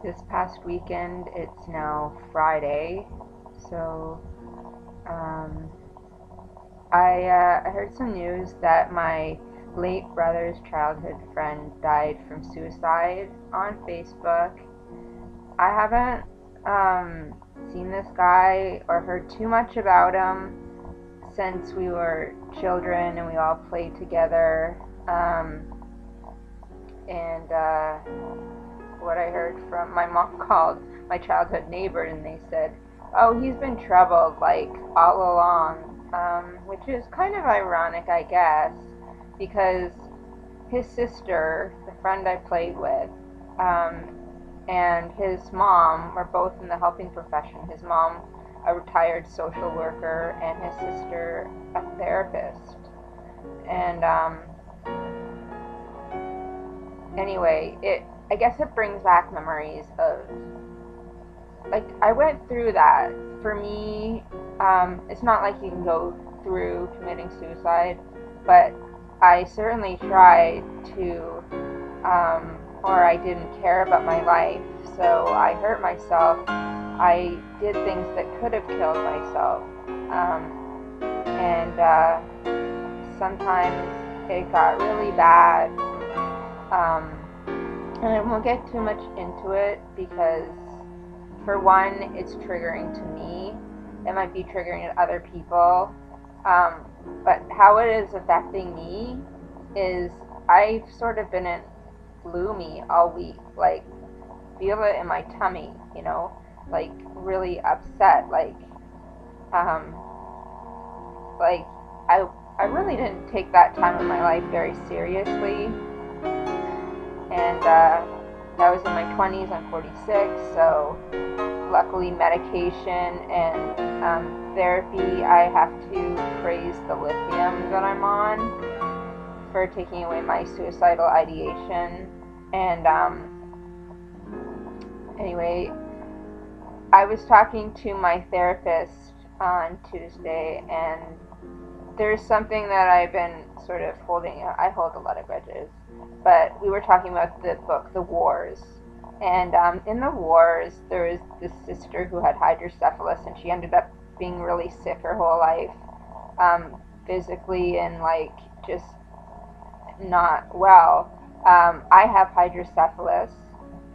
this past weekend. It's now Friday, so um, I heard some news that my late brother's childhood friend died from suicide on Facebook. I haven't seen this guy or heard too much about him since we were children and we all played together. And what I heard from my mom called my childhood neighbor, and they said, "Oh, he's been troubled like all along," which is kind of ironic, I guess, because his sister, the friend I played with, um, and his mom were both in the helping profession. His mom, a retired social worker, and his sister, a therapist. And anyway, I guess it brings back memories of, like, I went through that. For me, it's not like you can go through committing suicide, but I certainly tried to, or I didn't care about my life, so I hurt myself. I did things that could have killed myself, and sometimes it got really bad. Um, and I won't get too much into it because, for one, it's triggering to me. It might be triggering to other people. Um, but how it is affecting me is I've sort of been in gloomy all week. Like, feel it in my tummy, like really upset. Um, like I really didn't take that time in my life very seriously, and that was in my 20s. I'm 46, so luckily medication and therapy. I have to praise the lithium that I'm on for taking away my suicidal ideation. And anyway, I was talking to my therapist on Tuesday, and there's something that I've been sort of holding. I hold a lot of grudges, but we were talking about the book, The Wars. And in The Wars, there was this sister who had hydrocephalus, and she ended up being really sick her whole life, physically and like just not well. I have hydrocephalus,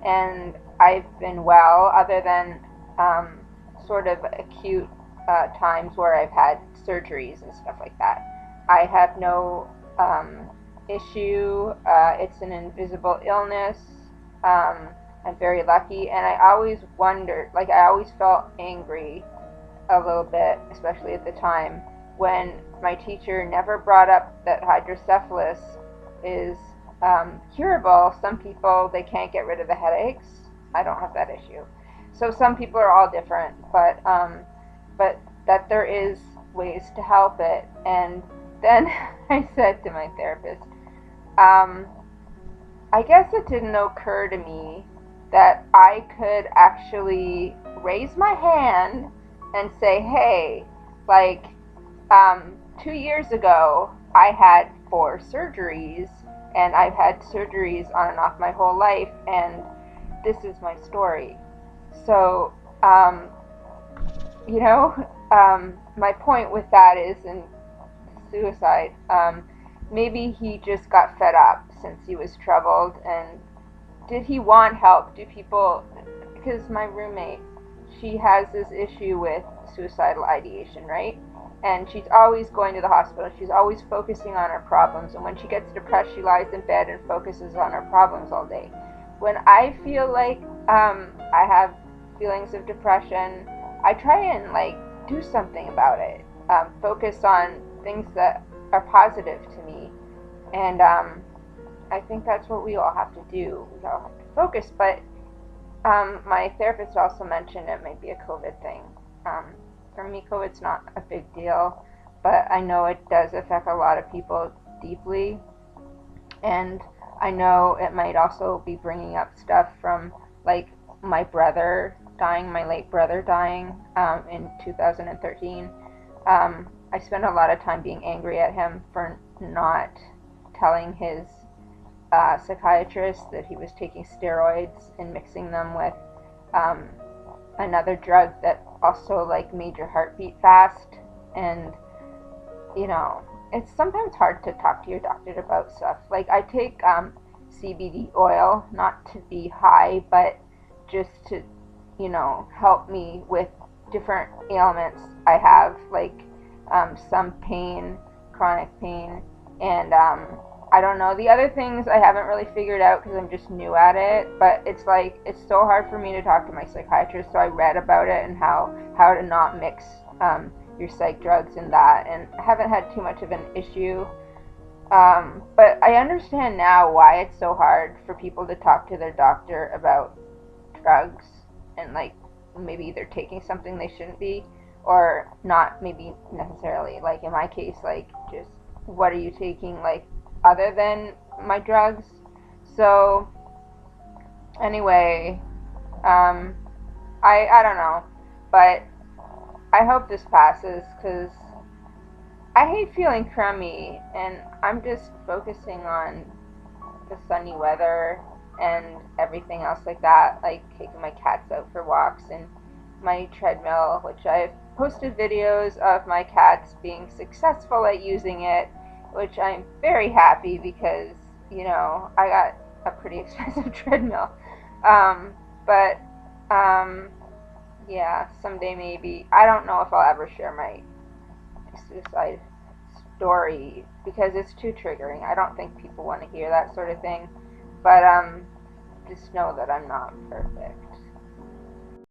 and I've been well, other than um, sort of acute times where I've had surgeries and stuff like that. I have no issue. It's an invisible illness. Um, I'm very lucky, and I always wondered, like, I always felt angry a little bit, especially at the time, when my teacher never brought up that hydrocephalus is curable. Some people, they can't get rid of the headaches. I don't have that issue. So some people are all different, but that there is ways to help it. And then I said to my therapist, um, I guess it didn't occur to me that I could actually raise my hand and say, hey, like, 2 years ago, I had 4 surgeries, and I've had surgeries on and off my whole life, and this is my story. So, my point with that is in suicide. Maybe he just got fed up since he was troubled, and did he want help? Do people, because my roommate, she has this issue with suicidal ideation, right? And she's always going to the hospital. She's always focusing on her problems. And when she gets depressed, she lies in bed and focuses on her problems all day. When I feel like I have feelings of depression, I try and like do something about it. Focus on things that are positive to me, and I think that's what we all have to do. We all have to focus. But my therapist also mentioned it might be a COVID thing. For me, COVID's not a big deal, but I know it does affect a lot of people deeply, and I know it might also be bringing up stuff from, like, my brother dying, my late brother dying in 2013. I spent a lot of time being angry at him for not telling his psychiatrist that he was taking steroids and mixing them with um, another drug that also like made your heart beat fast. And you know, it's sometimes hard to talk to your doctor about stuff. Like I take CBD oil, not to be high, but just to, help me with different ailments I have, like some pain, chronic pain, and I don't know. The other things I haven't really figured out because I'm just new at it, but it's like it's so hard for me to talk to my psychiatrist. So I read about it and how to not mix your psych drugs and that, and I haven't had too much of an issue. But I understand now why it's so hard for people to talk to their doctor about drugs and like maybe they're taking something they shouldn't be, or not maybe necessarily. Like in my case, like just what are you taking like other than my drugs? So anyway, um, I don't know, but I hope this passes because I hate feeling crummy, and I'm just focusing on the sunny weather and everything else like that, like taking my cats out for walks and my treadmill, which I've posted videos of my cats being successful at using it, which I'm very happy because, I got a pretty expensive treadmill. Um, but, um, yeah, someday maybe. I don't know if I'll ever share my suicide story because it's too triggering. I don't think people want to hear that sort of thing. But just know that I'm not perfect.